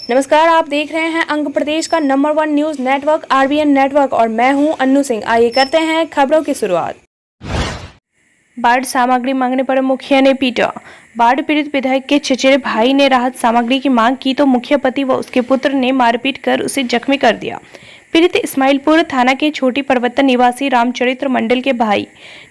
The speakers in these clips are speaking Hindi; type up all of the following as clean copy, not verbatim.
नमस्कार, आप देख रहे हैं अंग प्रदेश का number 1 news network RBN network और मैं हूं अन्नू सिंह। आइए करते हैं खबरों की शुरुआत। बाढ़ सामग्री मांगने पर मुखिया ने पीटा। बाढ़ पीड़ित विधायक के चचेरे भाई ने राहत सामग्री की मांग की तो मुखिया पति व उसके पुत्र ने मारपीट कर उसे जख्मी कर दिया। पीड़ित इस्माइलपुर थाना के छोटी परबत्ता निवासी रामचरित्र मंडल के भाई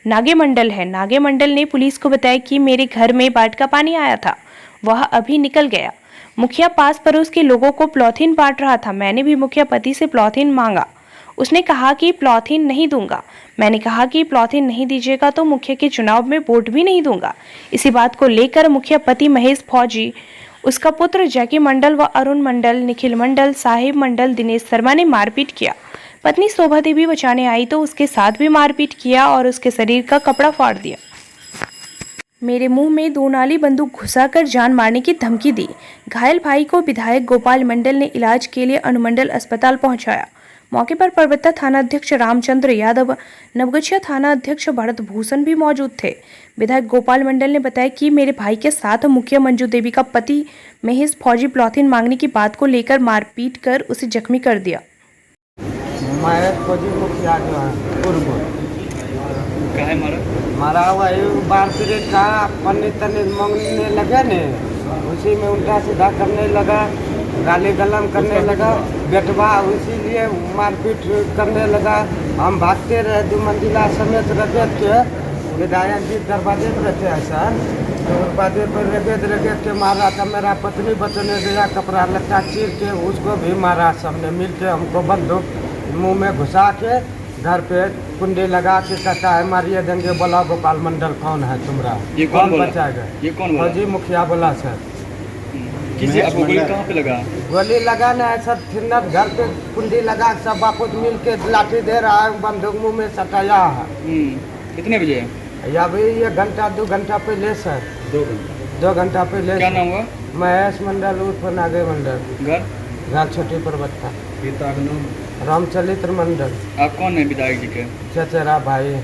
नागे मंडल है। नागे मंडल ने पुलिस को बताया कि मेरे घर में बाढ़ का पानी आया था, वह अभी निकल गया। मुखिया पास पड़ोस के लोगों को पॉलीथीन बांट रहा था। मैंने भी मुखिया पति से पॉलीथीन मांगा, उसने कहा कि पॉलीथीन नहीं दूंगा। मैंने कहा कि पॉलीथीन नहीं दीजिएगा तो मुखिया के चुनाव में वोट भी नहीं दूंगा। इसी बात को लेकर मुखिया पति महेश फौजी, उसका पुत्र जैकी मंडल व अरुण मंडल, निखिल मंडल, साहिब मंडल, दिनेश शर्मा ने मारपीट किया। पत्नी शोभा देवी बचाने आई तो उसके साथ भी मारपीट किया और उसके शरीर का कपड़ा फाड़ दिया। मेरे मुंह में 2 नाली बंदूक घुसाकर जान मारने की धमकी दी। घायल भाई को विधायक गोपाल मंडल ने इलाज के लिए अनुमंडल अस्पताल पहुंचाया। मौके पर परबत्ता थाना अध्यक्ष रामचंद्र यादव, नवगछिया थाना अध्यक्ष भरत भूषण भी मौजूद थे। विधायक गोपाल मंडल ने बताया कि मेरे भाई के साथ मुखिया मंजू देवी का पति महेश फौजी पॉलीथीन मांगने की बात को लेकर मारपीट कर उसे जख्मी कर दिया। मारा हुआ बार पीरियड का पन्नी तन्नी मांगने लगा ने, उसी में उल्टा सीधा करने लगा, गाली गलम करने लगा, बेटवा इसीलिए मारपीट करने लगा। हम भागते रहे, 2 मंजिला समेत रगेद के विधायक जी दरवाजे पर रहते हैं सर, तो दरवाजे पर रगेद के मारा था। मेरा पत्नी बचने दिया, कपड़ा लत्ता चीर के उसको भी मारा। सबने मिल के हमको बंदूक मुँह में घुसा के घर पे कुंडी लगा के कहता है मारिए देंगे, बोला गोपाल मंडल कौन है तुम्हारा, ये कौन बोला? बचाएगा? ये कौन बोला? फौजी मुखिया बोला सर। किसी आपको गोली कहाँ पे लगा? गोली लगाना है सर, फिर घर पे कुंडी लगा सब बापूत मिल के लाठी दे रहा है, बंदूक मुँह में सटाया है। कितने बजे? या भाई ये घंटा 2 घंटा पहले सर, 2 घंटा पहले। क्या नाम हुआ? महेश मंडल उर्फ नागे मंडल, घर छोटी परबत्ता। पिता का नाम? रामचरित्र मंडल। आप कौन है विधायक जी के? चचेरा भाई है।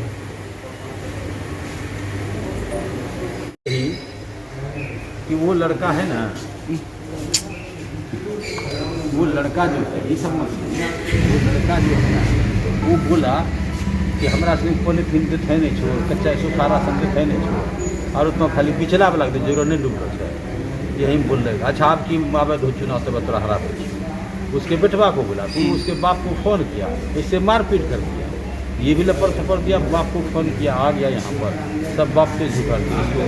कि वो लड़का है ना, वो लड़का जो है, ये सब वो लड़का जो है ना, वो बोला कि हमरा से पॉलीथीन देते नहीं छोड़, कच्चा सुखारा सब देते नहीं छोड़, और उसमें खाली पिछला वाला दे जरूर नहीं डूब रहा है, यही बोल रहे। अच्छा आपकी मावद हो चुनाव से बतरा हरा पड़ी, उसके बेटवा को बोला, तो उसके बाप को फ़ोन किया, इससे मारपीट कर दिया, ये भी लपर थप्पड़ दिया, बाप को फ़ोन किया, आ गया यहाँ पर, सब बाप पे झुका दिया, इसको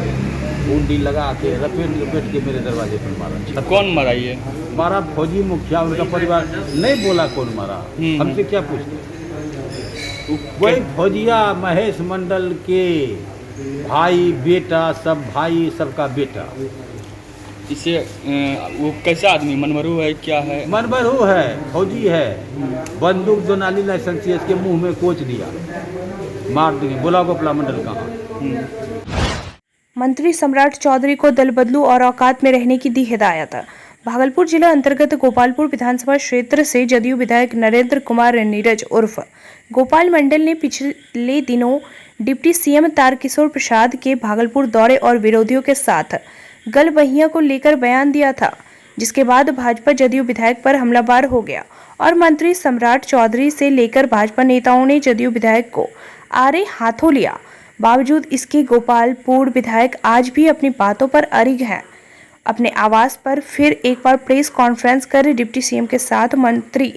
कुंडी लगा के लपेट के मेरे दरवाजे पर मारा। कौन मारा? ये मारा फौजी मुखिया, उनका परिवार नहीं बोला कौन मारा, हमसे क्या पूछते। वही फौजिया महेश मंडल के भाई बेटा, सब भाई सबका बेटा। इसे वो कैसा आदमी, मनमरू है क्या है? मनमरू है, फौजी है, बंदूक 2 नाली लाइसेंस इसके मुंह में कोच दिया, मार देंगे, बोला गोपाल मंडल कहाँ। मंत्री सम्राट चौधरी को दल बदलू और औकात में रहने की दी हिदायत। भागलपुर जिला अंतर्गत गोपालपुर विधानसभा क्षेत्र से जदयू विधायक नरेंद्र कुमार नीरज उर्फ गोपाल मंडल ने पिछले दिनों डिप्टी सीएम तारकिशोर प्रसाद के भागलपुर दौरे और विरोधियों के साथ गलबहियां को लेकर बयान दिया था, जिसके बाद भाजपा जदयू विधायक पर हमलावर हो गया और मंत्री सम्राट चौधरी से लेकर भाजपा नेताओं ने जदयू विधायक को आड़े हाथों लिया। बावजूद इसके गोपालपुर विधायक आज भी अपनी बातों पर अड़िग हैं। अपने आवास पर फिर एक बार प्रेस कॉन्फ्रेंस कर डिप्टी सीएम के साथ मंत्री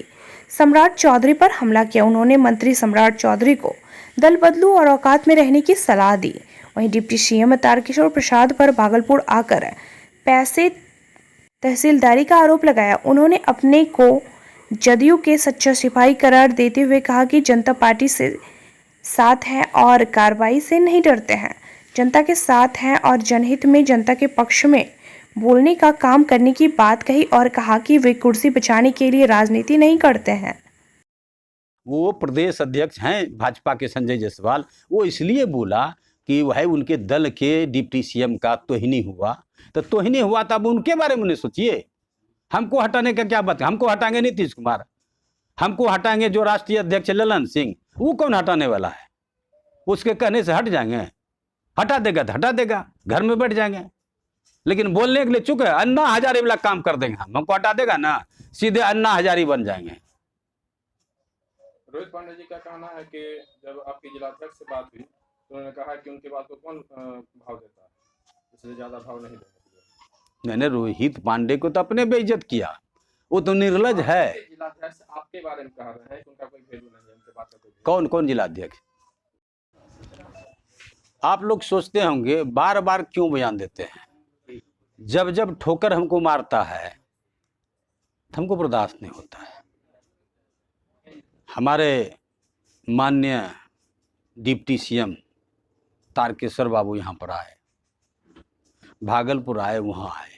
सम्राट चौधरी पर हमला किया। उन्होंने मंत्री सम्राट चौधरी को दल बदलू और औकात में रहने की सलाह दी। वहीं डिप्टी सीएम तारकिशोर प्रसाद पर भागलपुर आकर पैसे तहसीलदारी का आरोप लगाया। उन्होंने अपने को जदयू के सच्चा सिपाही करार देते हुए कहा कि जनता पार्टी से साथ हैं और कार्रवाई से नहीं डरते हैं, जनता के साथ हैं और जनहित में जनता के पक्ष में बोलने का काम करने की बात कही और कहा कि वे कुर्सी बचाने के लिए राजनीति नहीं करते हैं। वो प्रदेश अध्यक्ष हैं भाजपा के संजय जायसवाल, वो इसलिए बोला कि वह उनके दल के डिप्टी सीएम का तोहिनी हुआ, तो तोहिनी हुआ तब उनके बारे में सोचिए। हमको हटाने का क्या बात है? हमको हटाएंगे नीतीश कुमार, हमको हटाएंगे जो राष्ट्रीय अध्यक्ष ललन सिंह, वो कौन हटाने वाला है? उसके कहने से हट जाएंगे? हटा देगा तो हटा देगा, घर में बैठ जाएंगे। लेकिन बोलने के लिए चुप है। अन्ना हजारी वाला काम कर देंगे हमको हटा देगा ना, सीधे अन्ना हजारी बन जाएंगे। रोहित पांडे जी का कहना है कि जब आपकी जिलाध्यक्ष से बात हुई तो उन्होंने कहा कि उनके बात को कौन भाव देता है, इसलिए ज्यादा भाव नहीं देना। मैंने रोहित पांडे को तो अपने बेइज्जत किया, वो तो निर्लज है। जिलाध्यक्ष आपके बारे में कह रहे हैं कि उनका कोई वैल्यू नहीं है, उनके बात का कोई कौन कौन जिलाध्यक्ष? आप लोग सोचते होंगे बार बार क्यों बयान देते हैं। जब जब ठोकर हमको मारता है तो हमको बर्दाश्त नहीं होता है। हमारे माननीय डिप्टी सीएम तारकेश्वर बाबू यहाँ पर आए, भागलपुर आए, वहाँ आए,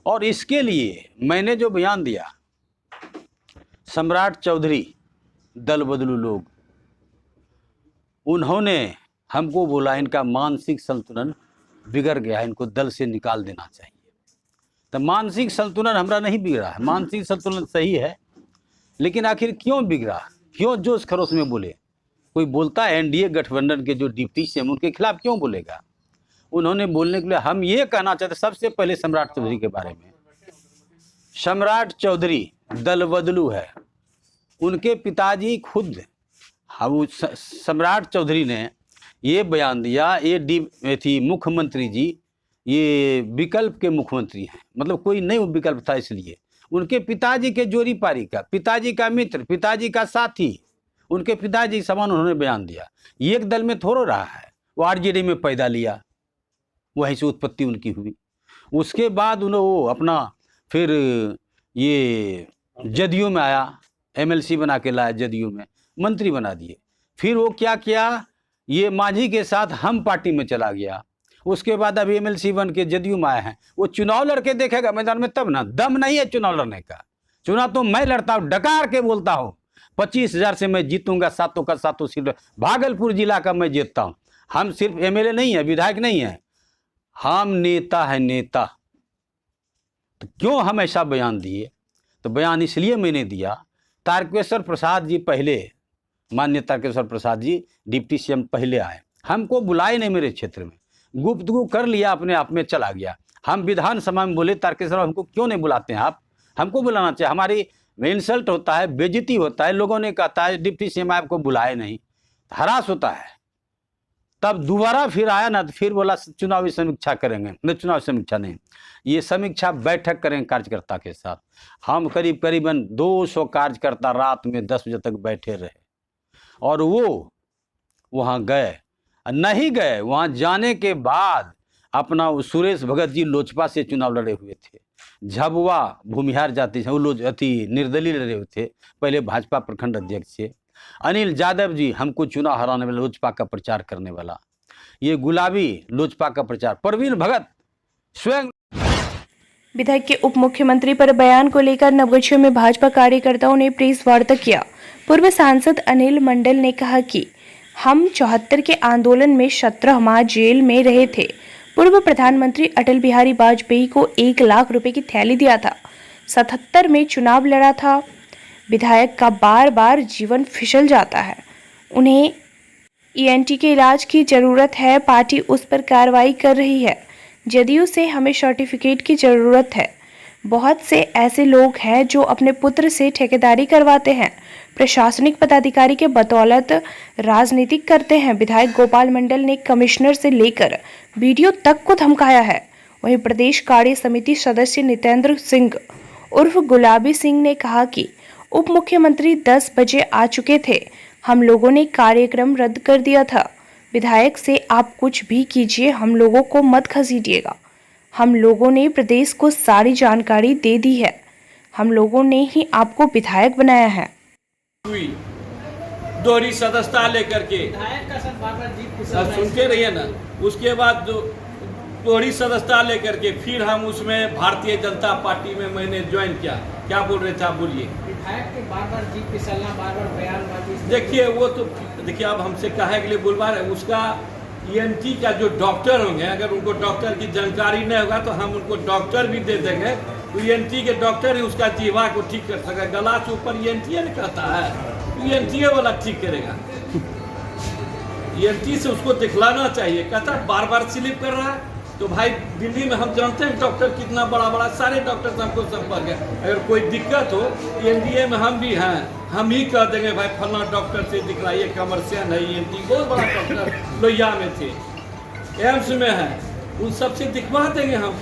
और इसके लिए मैंने जो बयान दिया, सम्राट चौधरी दल बदलू लोग, उन्होंने हमको बोला इनका मानसिक संतुलन बिगड़ गया है, इनको दल से निकाल देना चाहिए। तो मानसिक संतुलन हमारा नहीं बिगड़ा है, मानसिक संतुलन सही है, लेकिन आखिर क्यों बिगड़ा, क्यों जोश खरोश में बोले? कोई बोलता है एनडीए गठबंधन के जो डिप्टी सीएम उनके खिलाफ क्यों बोलेगा? उन्होंने बोलने के लिए हम ये कहना चाहते सबसे पहले सम्राट चौधरी के बारे में। सम्राट चौधरी दल बदलू है, उनके पिताजी खुद सम्राट चौधरी ने ये बयान दिया, ये थी मुख्यमंत्री जी, ये विकल्प के मुख्यमंत्री हैं, मतलब कोई नहीं विकल्प था, इसलिए उनके पिताजी के जोरी पारी का, पिताजी का मित्र, पिताजी का साथी, उनके पिताजी समान उन्होंने बयान दिया। एक दल में थोड़ा रहा है, वो आरजेडी में पैदा लिया, वहीं से उत्पत्ति उनकी हुई। उसके बाद उन्होंने वो अपना फिर ये जदयू में आया, एमएलसी बना के लाया, जदयू में मंत्री बना दिए। फिर वो क्या किया, ये मांझी के साथ हम पार्टी में चला गया। उसके बाद अभी एमएलसी बन के जदयू में आए हैं। वो चुनाव लड़के देखेगा मैदान में तब ना, दम नहीं है चुनाव लड़ने का। चुनाव तो मैं लड़ता हूँ, डकार के बोलता हूँ, 25,000 से मैं जीतूंगा, सातों का सातों सीट भागलपुर जिला का मैं जीतता हूँ। हम सिर्फ एमएलए नहीं है, विधायक नहीं है, हम नेता है, नेता। तो क्यों हम ऐसा बयान दिए? तो बयान इसलिए मैंने दिया, तारकेश्वर प्रसाद जी पहले, माननीय तारकेश्वर प्रसाद जी डिप्टी सीएम पहले आए, हमको बुलाए नहीं मेरे क्षेत्र में, गुफ्तगू कर लिया, अपने आप में चला गया। हम विधानसभा में बोले तारकेश्वर हमको क्यों नहीं बुलाते हैं आप, हमको बुलाना चाहिए, हमारी इंसल्ट होता है, बेइज्जती होता है, लोगों ने कहता है डिप्टी सीएम आपको बुलाए नहीं, हरास होता है। तब दोबारा फिर आया ना, तो फिर बोला चुनावी समीक्षा करेंगे। नहीं, चुनावी समीक्षा नहीं, ये समीक्षा बैठक करेंगे कार्यकर्ता के साथ। हम करीबन 200 कार्यकर्ता रात में 10 बजे तक बैठे रहे, और वो वहाँ गए नहीं गए। वहाँ जाने के बाद अपना सुरेश भगत जी लोजपा से चुनाव लड़े हुए थे, झबुआ भूमिहार जाति से वो निर्दलीय लड़े हुए थे, पहले भाजपा प्रखंड अध्यक्ष थे। अनिल यादव जी हमको चुनाव हराने वाला, लोजपा का प्रचार करने वाला, ये गुलाबी लोजपा का प्रचार, प्रवीण भगत स्वयं। विधायक के उप मुख्यमंत्री पर बयान को लेकर नवगछिया में भाजपा कार्यकर्ताओं ने प्रेस वार्ता किया। पूर्व सांसद अनिल मंडल ने कहा कि हम 74 के आंदोलन में 17 माह जेल में रहे थे। पूर्व प्रधानमंत्री अटल बिहारी वाजपेयी को 1 लाख रुपए की थैली दिया था। 77 में चुनाव लड़ा था। विधायक का बार बार जीवन फिसल जाता है, उन्हें ईएनटी के इलाज की जरूरत है, पार्टी उस पर कार्रवाई कर रही है। जदयू से हमें सर्टिफिकेट की जरूरत है। बहुत से ऐसे लोग हैं जो अपने पुत्र से ठेकेदारी करवाते हैं, प्रशासनिक पदाधिकारी के बदौलत राजनीतिक करते हैं। विधायक गोपाल मंडल ने कमिश्नर से लेकर वीडियो तक को धमकाया है। वहीं प्रदेश कार्य समिति सदस्य नितेंद्र सिंह उर्फ गुलाबी सिंह ने कहा कि उप मुख्यमंत्री 10 बजे आ चुके थे, हम लोगों ने कार्यक्रम रद्द कर दिया था। विधायक से आप कुछ भी कीजिए, हम लोगों को मत घसीटिएगा। हम लोगों ने प्रदेश को सारी जानकारी दे दी है, हम लोगों ने ही आपको विधायक बनाया है। हुई दोहरी सदस्यता लेकर के सब सुनते रहिए ना। उसके बाद जो दोहरी सदस्यता लेकर के फिर हम उसमें भारतीय जनता पार्टी में मैंने ज्वाइन किया। क्या बोल रहे थे आप, बोलिए। विधायक के बार-बार जीत फिसलना, बार-बार बयानबाजी। देखिए वो तो देखिए अब हमसे कहे के लिए बुलवा रहे, उसका ईएनटी का जो डॉक्टर होंगे, अगर उनको डॉक्टर की जानकारी नहीं होगा तो हम उनको डॉक्टर भी दे देंगे। तो ईएनटी के डॉक्टर ही उसका जीवा को ठीक कर सके। गला के ऊपर ईएनटी नहीं कहता है, ईएनटी वाला ठीक करेगा। ईएनटी से उसको दिखलाना चाहिए। कहता बार बार स्लिप कर रहा है, तो भाई दिल्ली में हम जानते हैं डॉक्टर कितना बड़ा बड़ा सारे डॉक्टर से हमको संपर्क है। अगर कोई दिक्कत हो एनडीए में हम भी हैं, हम ही कह देंगे भाई फलना डॉक्टर से दिखलाइए, कमर्शियल है एनटी बहुत बड़ा डॉक्टर लोहिया में थे, एम्स में है, उन सबसे दिखवा देंगे हम।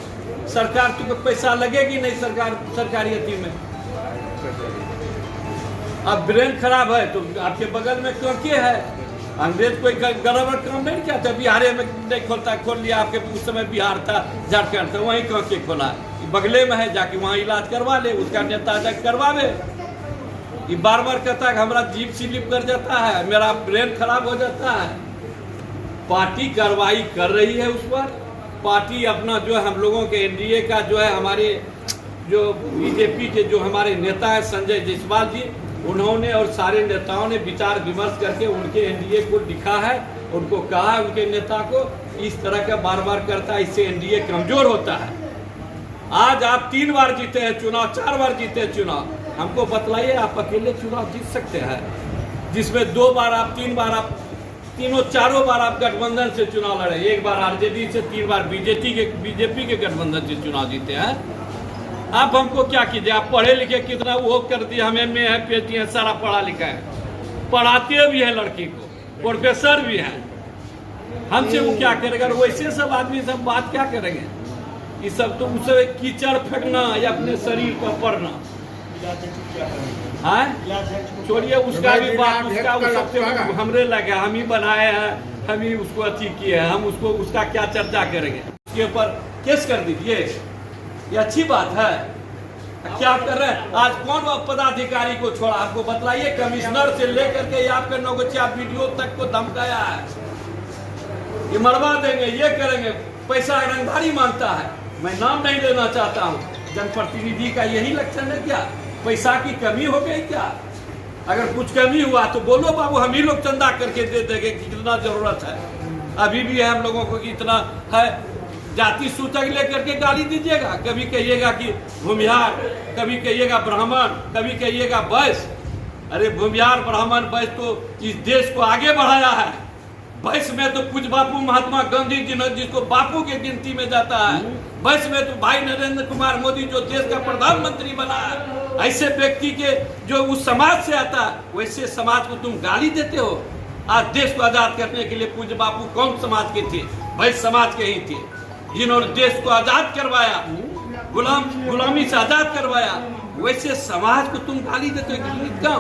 सरकार को पैसा लगेगी नहीं सरकारी अथी में। अब ब्रेन खराब है तो आपके बगल में क्यों है, अंग्रेज कोई गड़बड़ काम नहीं किया था, बिहार में नहीं खोलता, खोल लिया आपके उस समय बिहार था, झारखंड था, वहीं क्यों के खोला, बगले में है, जाके वहाँ इलाज करवा ले, उसका नेता जाके करवावे। ये बार बार कहता है हमारा जीप स्लिप कर जाता है, मेरा ब्रेन खराब हो जाता है। पार्टी कार्रवाई कर रही है उस पर, पार्टी अपना जो है हम लोगों के एनडीए का जो है हमारे जो बीजेपी के जो हमारे नेता है संजय जायसवाल जी, उन्होंने और सारे नेताओं ने विचार विमर्श करके उनके एनडीए को लिखा है, उनको कहा है उनके नेता को इस तरह का बार बार करता है, इससे एनडीए कमजोर होता है। आज आप 3 बार जीते हैं चुनाव, 4 बार जीते हैं चुनाव, हमको बतलाइए आप अकेले चुनाव जीत सकते हैं जिसमें 2 बार आप 3 बार आप तीनों चारों बार आप गठबंधन से चुनाव लड़े, 1 बार आरजेडी से, 3 बार बीजेपी के गठबंधन से चुनाव जीते हैं। आप हमको क्या कीजिए, आप पढ़े लिखे कितना वो कर दिए, हम एमए है पीएचडी है, सारा पढ़ा लिखा है, पढ़ाते भी है लड़की को, प्रोफेसर भी है, हमसे वो क्या करेगा। वैसे सब आदमी सब बात क्या करेंगे, ये सब तो उस कीचड़ फेंकना या अपने शरीर पर पड़ना है, छोड़िए उसका भी बात, उसका वो सबसे हमरे लगे, हम ही बनाए हैं, हम ही उसको अथी किए हैं, हम उसको उसका क्या चर्चा करेंगे, उसके ऊपर केस कर दीजिए, ये अच्छी बात है। क्या कर रहे हैं आज, कौन पदाधिकारी को छोड़ा, आपको बतलाइए, कमिश्नर से लेकर के आपके नौगछिया वीडियो तक को धमकाया है, ये मरवा देंगे, ये करेंगे, पैसा रंगधारी मांगता है। मैं नाम नहीं लेना चाहता हूँ, जनप्रतिनिधि का यही लक्षण है क्या, पैसा की कमी हो गई क्या, अगर कुछ कमी हुआ तो बोलो बाबू, हम ही लोग चंदा करके दे देंगे, कितना जरूरत है, अभी भी है हम लोगों को इतना है। जाति सूचक लेकर के गाली दीजिएगा, कभी कहिएगा कि भूमिहार, कभी कहिएगा ब्राह्मण, कभी कहिएगा वैश्य। अरे भूमिहार ब्राह्मण वैश्य तो इस देश को आगे बढ़ाया है, वैश्य में तो पूज्य बापू महात्मा गांधी जी ने जिसको बापू के गिनती में जाता है, वैश्य में तो भाई नरेंद्र कुमार मोदी जो देश का प्रधानमंत्री बना है, ऐसे व्यक्ति के जो उस समाज से आता है, वैसे समाज को तुम गाली देते हो। आज देश को आजाद करने के लिए पूज्य बापू कौन समाज के थे, वैश्य समाज के ही थे, जिन्होंने देश को आजाद करवाया, गुलामी से आजाद करवाया, वैसे समाज को तुम गाली देते हो।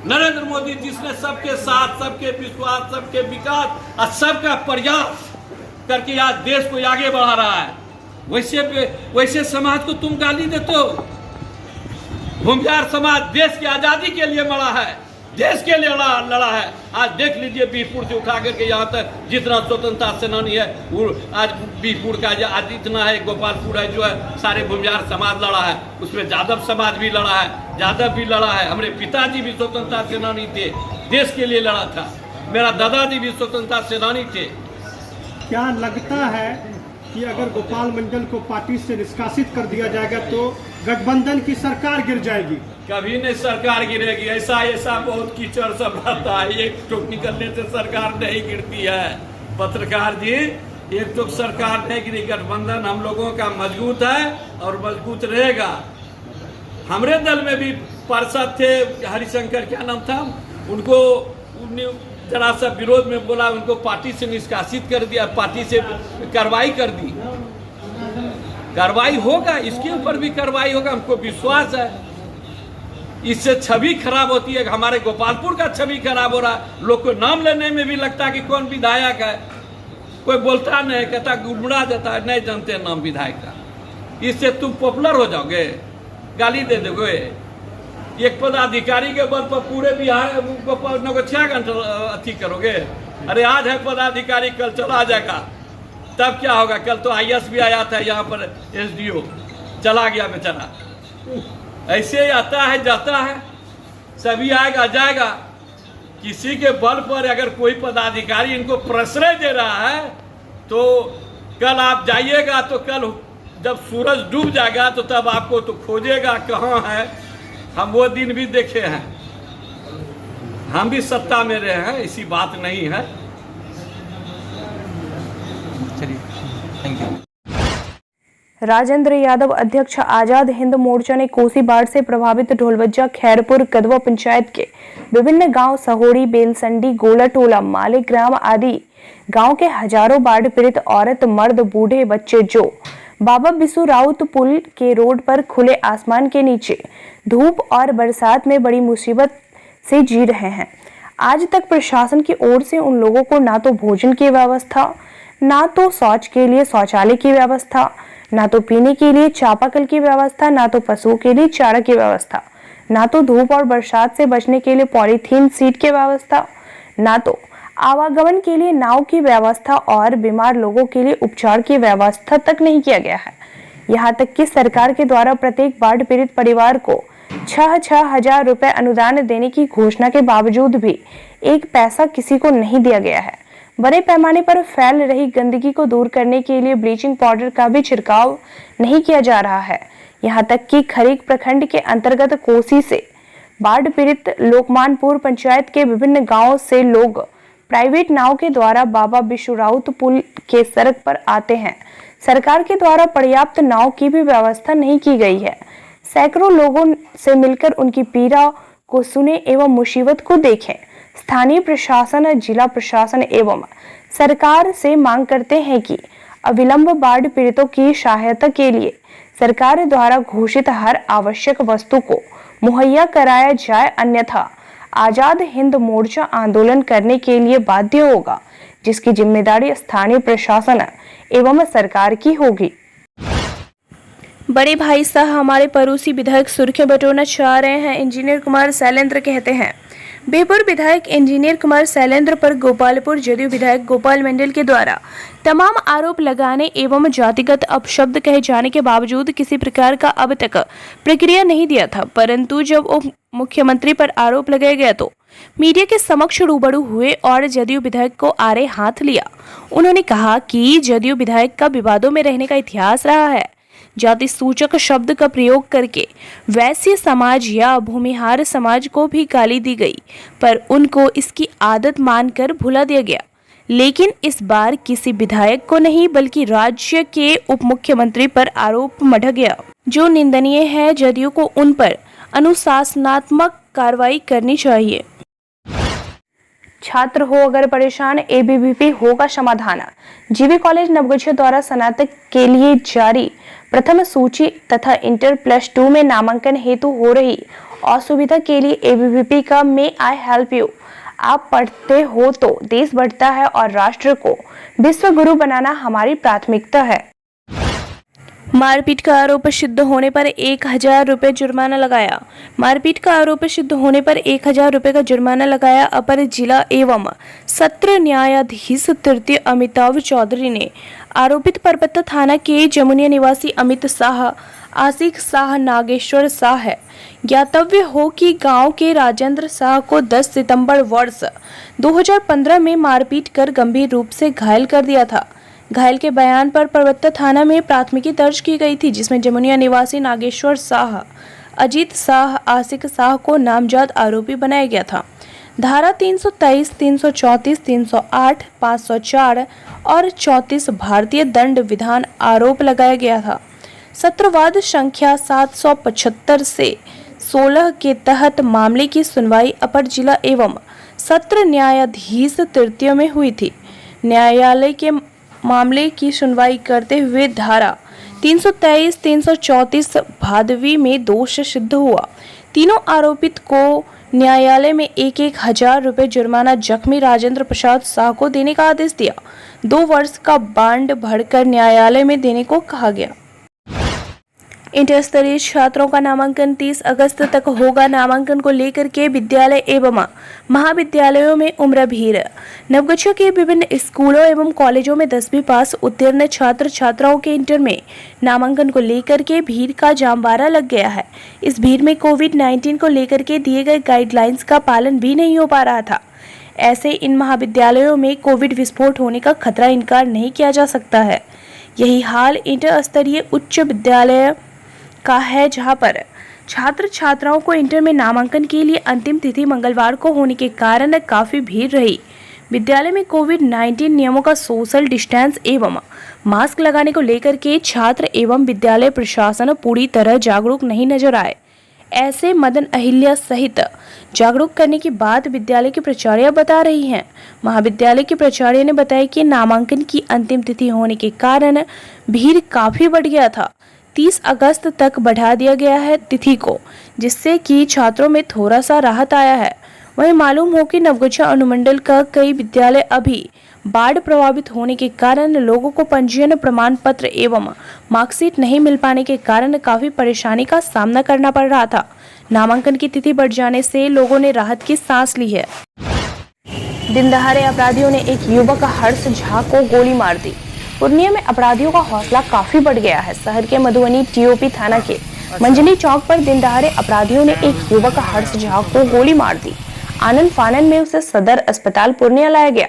नरेंद्र मोदी जिसने सबके साथ, सबके विश्वास, सबके विकास और सबका प्रयास करके आज देश को आगे बढ़ा रहा है, वैसे समाज को तुम गाली देते हो। भूमिहार समाज देश की आजादी के लिए मरा है, देश के लिए लड़ा है। आज देख लीजिए बीरपुर से उठा करके यहाँ तक जितना स्वतंत्रता सेनानी है, वो आज बीरपुर का आज इतना है, गोपालपुर है जो है, सारे भूमिहार समाज लड़ा है, उसमें यादव समाज भी लड़ा है, यादव भी लड़ा है, हमारे पिताजी भी स्वतंत्रता सेनानी थे, देश के लिए लड़ा था, मेरा दादाजी भी स्वतंत्रता सेनानी थे। क्या लगता है कि अगर गोपाल मंडल को पार्टी से निष्कासित कर दिया जाएगा तो गठबंधन की सरकार गिर जाएगी? कभी नहीं सरकार गिरेगी, ऐसा बहुत कीचड़ सब रहता है, एक टोक निकलने से सरकार नहीं गिरती है। पत्रकार जी, एक टोक सरकार नहीं गिरी, गठबंधन हम लोगों का मजबूत है और मजबूत रहेगा। हमारे दल में भी पार्षद थे, हरिशंकर क्या नाम था, उनको जरा सा विरोध में बोला, उनको पार्टी से निष्कासित कर दिया, पार्टी से कार्रवाई कर दी। कार्रवाई होगा, इसके ऊपर भी कार्रवाई होगा, हमको विश्वास है। इससे छवि खराब होती है, हमारे गोपालपुर का छवि खराब हो रहा है, लोग को नाम लेने में भी लगता है कि कौन विधायक है, कोई बोलता नहीं, कहता गुड़मुड़ा जाता है, नहीं जानते नाम विधायक का। इससे तुम पॉपुलर हो जाओगे, गाली दे दोगे। एक पदाधिकारी के बल पर पूरे बिहार को 6 घंटे अथी करोगे। अरे आज है पदाधिकारी, कल चला जाएगा, तब क्या होगा। कल तो IAS भी आया था यहाँ पर, SDO चला गया बेचारा। ऐसे ही आता है जाता है, सभी आएगा जाएगा। किसी के बल पर अगर कोई पदाधिकारी इनको प्रश्रय दे रहा है तो कल आप जाइएगा, तो कल जब सूरज डूब जाएगा तो तब आपको तो खोजेगा कहाँ है। हम वो दिन भी देखे हैं, हम भी सत्ता में रहे हैं, ऐसी बात नहीं है। चलिए, थैंक यू। राजेंद्र यादव अध्यक्ष आजाद हिंद मोर्चा ने कोसी बाढ़ से प्रभावित ढोलबज्जा, खैरपुर, कदवा पंचायत के विभिन्न गांव सहोड़ी, बेलसंडी, गोलाटोला, मालेग्राम आदि गांव के हजारों बाढ़ पीड़ित औरत, मर्द, बूढ़े, बच्चे जो बाबा बिशु राउत पुल के रोड पर खुले आसमान के नीचे धूप और बरसात में बड़ी मुसीबत से जी रहे हैं। आज तक प्रशासन की ओर से उन लोगों को ना तो भोजन की व्यवस्था, ना तो शौच के लिए शौचालय की व्यवस्था, ना तो पीने के लिए चापाकल की व्यवस्था, ना तो पशुओं के लिए चारा की व्यवस्था, ना तो धूप और बरसात से बचने के लिए पॉलीथीन सीट की व्यवस्था, ना तो आवागमन के लिए नाव की व्यवस्था और बीमार लोगों के लिए उपचार की व्यवस्था तक नहीं किया गया है। यहाँ तक कि सरकार के द्वारा प्रत्येक बाढ़ पीड़ित परिवार को 6,000 हजार रुपए अनुदान देने की घोषणा के बावजूद भी एक पैसा किसी को नहीं दिया गया है। बड़े पैमाने पर फैल रही गंदगी को दूर करने के लिए ब्लीचिंग पाउडर का भी छिड़काव नहीं किया जा रहा है। यहाँ तक कि खरीक प्रखंड के अंतर्गत कोसी से बाढ़ पीड़ित लोकमानपुर पंचायत के विभिन्न गांवों से लोग प्राइवेट नाव के द्वारा बाबा बिशु राउत पुल के सड़क पर आते हैं। सरकार के द्वारा पर्याप्त नाव की भी व्यवस्था नहीं की गई है। सैकड़ों लोगों से मिलकर उनकी पीड़ा को सुने एवं मुसीबत को देखें। स्थानीय प्रशासन, जिला प्रशासन एवं सरकार से मांग करते हैं कि अविलंब बाढ़ पीड़ितों की सहायता के लिए सरकार द्वारा घोषित हर आवश्यक वस्तु को मुहैया कराया जाए, अन्यथा आजाद हिंद मोर्चा आंदोलन करने के लिए बाध्य होगा, जिसकी जिम्मेदारी स्थानीय प्रशासन एवं सरकार की होगी। बड़े भाई साहब हमारे पड़ोसी विधायक सुर्खियां बटोरना चाह रहे हैं, इंजीनियर कुमार शैलेंद्र कहते हैं। बेहपुर विधायक इंजीनियर कुमार शैलेंद्र पर गोपालपुर जदयू विधायक गोपाल मंडल के द्वारा तमाम आरोप लगाने एवं जातिगत अपशब्द कहे जाने के बावजूद किसी प्रकार का अब तक प्रक्रिया नहीं दिया था, परंतु जब उप मुख्यमंत्री पर आरोप लगाया गया तो मीडिया के समक्ष रूबरू हुए और जदयू विधायक को आड़े हाथ लिया। उन्होंने कहा कि जदयू विधायक का विवादों में रहने का इतिहास रहा है। जाति सूचक शब्द का प्रयोग करके वैश्य समाज या भूमिहार समाज को भी गाली दी गई, पर उनको इसकी आदत मानकर भुला दिया गया। लेकिन इस बार किसी विधायक को नहीं बल्कि राज्य के उप मुख्यमंत्री पर आरोप मढ़ गया, जो निंदनीय है। जदयू को उन पर अनुशासनात्मक कार्रवाई करनी चाहिए। छात्र हो अगर परेशान, एबीवीपी होगा समाधान। जीवी कॉलेज नवगछिया द्वारा स्नातक के लिए जारी प्रथम सूची तथा इंटर +2 में नामांकन हेतु हो रही असुविधा के लिए एबीवीपी का मे आई हेल्प यू। आप पढ़ते हो तो देश बढ़ता है और राष्ट्र को विश्व गुरु बनाना हमारी प्राथमिकता है। मारपीट का आरोप सिद्ध होने पर 1,000 रुपये जुर्माना लगाया। मारपीट का आरोप सिद्ध होने पर 1,000 रुपये का जुर्माना लगाया। अपर जिला एवं सत्र न्यायाधीश तृतीय अमिताभ चौधरी ने आरोपित परबत्ता थाना के जमुनिया निवासी अमित शाह, आशिक शाह, नागेश्वर शाह है। ज्ञातव्य हो कि गांव के राजेंद्र शाह को 10 सितंबर वर्ष 2015 में मारपीट कर गंभीर रूप से घायल कर दिया था। घायल के बयान पर परबत्ता थाना में प्राथमिकी दर्ज की गई थी, जिसमें जमुनिया निवासी नागेश्वर शाह, अजीत शाह, आशिक शाह को नामजद आरोपी बनाया गया था। धारा 323, 334, 308, 504 और 34 भारतीय दंड विधान आरोप लगाया गया था। सत्रवाद संख्या 775 से 16 के तहत मामले की सुनवाई अपर जिला एवं सत्र न्यायाधीश तृतीय में हुई थी। न्यायालय के मामले की सुनवाई करते हुए धारा 323, 334 भादवी में दोष सिद्ध हुआ। तीनों आरोपित को न्यायालय में 1,000 रुपये जुर्माना जख्मी राजेंद्र प्रसाद शाह को देने का आदेश दिया। 2 वर्ष का बांड भरकर न्यायालय में देने को कहा गया। इंटर स्तरीय छात्रों का नामांकन 30 अगस्त तक होगा। नामांकन को लेकर के विद्यालय एवं महाविद्यालयों में उम्र भीड़। नवगछिया के विभिन्न स्कूलों एवं कॉलेजों में 10वीं पास उत्तीर्ण छात्र छात्राओं के इंटर में नामांकन को लेकर के भीड़ का जामबारा लग गया है। इस भीड़ में कोविड-19 को लेकर के दिए गए गाइडलाइंस का पालन भी नहीं हो पा रहा था। ऐसे इन महाविद्यालयों में कोविड विस्फोट होने का खतरा इनकार नहीं किया जा सकता है। यही हाल इंटर स्तरीय उच्च विद्यालय का है, जहां पर छात्र छात्राओं को इंटर में नामांकन के लिए अंतिम तिथि मंगलवार को होने के कारण काफी भीड़ रही। विद्यालय में कोविड-19 नियमों का सोशल डिस्टेंस एवं मास्क लगाने को लेकर के छात्र एवं विद्यालय प्रशासन पूरी तरह जागरूक नहीं नजर आए। ऐसे मदन अहिल्या सहित जागरूक करने की बात विद्यालय की प्राचार्य बता रही हैं। महाविद्यालय के प्राचार्य ने बताया कि नामांकन की अंतिम तिथि होने के कारण भीड़ काफी बढ़ गया था। 30 अगस्त तक बढ़ा दिया गया है तिथि को, जिससे कि छात्रों में थोड़ा सा राहत आया है। वहीं मालूम हो कि नवगछा अनुमंडल का कई विद्यालय अभी बाढ़ प्रभावित होने के कारण लोगों को पंजीयन प्रमाण पत्र एवं मार्कशीट नहीं मिल पाने के कारण काफी परेशानी का सामना करना पड़ रहा था। नामांकन की तिथि बढ़ जाने से लोगों ने राहत की सांस ली है। दिन दहाड़े अपराधियों ने एक युवक हर्ष झा को गोली मार दी। पूर्णिया में अपराधियों का हौसला काफी बढ़ गया है। शहर के मधुबनी टीओपी थाना के मंजली चौक पर दिन दहाड़े अपराधियों ने एक युवक हर्ष झा को गोली मार दी। आनंद फानन में उसे सदर अस्पताल पूर्णिया लाया गया,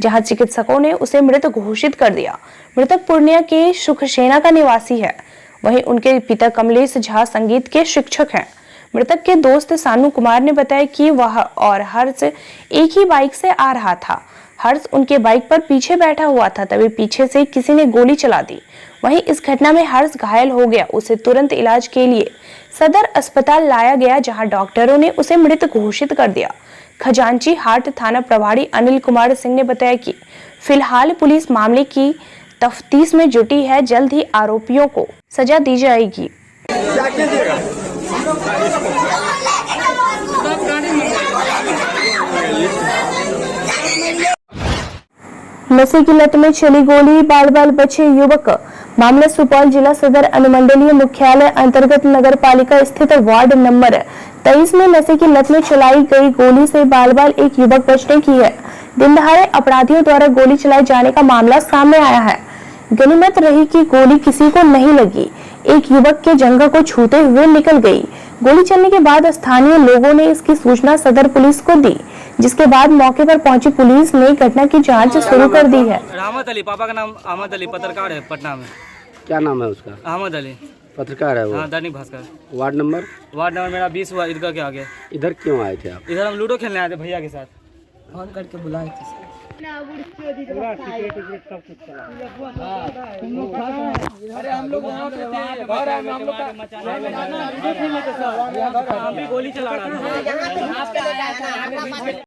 जहां चिकित्सकों ने उसे मृत घोषित कर दिया। मृतक पूर्णिया के सुखसेना का निवासी है। वहीं उनके पिता कमलेश झा संगीत के शिक्षक हैं। मृतक के दोस्त सानू कुमार ने बताया कि वह और हर्ष एक ही बाइक से आ रहा था। हर्ष उनके बाइक पर पीछे बैठा हुआ था, तभी पीछे से किसी ने गोली चला दी। वहीं इस घटना में हर्ष घायल हो गया। उसे तुरंत इलाज के लिए सदर अस्पताल लाया गया, जहां डॉक्टरों ने उसे मृत घोषित कर दिया। खजांची हाट थाना प्रभारी अनिल कुमार सिंह ने बताया कि फिलहाल पुलिस मामले की तफ्तीश में जुटी है। जल्द ही आरोपियों को सजा दी जाएगी। नशे की लत में चली गोली, बाल बाल बचे युवक। मामला सुपौल जिला सदर अनुमंडलीय मुख्यालय अंतर्गत नगर पालिका स्थित वार्ड नंबर 23 में नशे की लत में चलाई गई गोली से बाल बाल एक युवक बचने की है। दिन दहाड़े अपराधियों द्वारा गोली चलाए जाने का मामला सामने आया है। गनीमत रही कि गोली किसी को नहीं लगी। एक युवक के जंघा को छूते हुए निकल गई। गोली चलने के बाद स्थानीय लोगों ने इसकी सूचना सदर पुलिस को दी, जिसके बाद मौके पर पहुंची पुलिस ने घटना की जांच शुरू कर दी है। रहमत अली, पापा का नाम अहमद अली, पत्रकार है पटना में। क्या नाम है उसका? अहमद अली, पत्रकार है वो? हाँ, दैनिक भास्कर। वार्ड नंबर मेरा 20 हुआ, ईदगाह के आगे। इधर क्यों आए थे आप? इधर हम लूडो खेलने आए थे भैया के साथ। फोन करके बुलाए थे। अरे हम लोग वहाँ पे थे, गोली चला रहा था।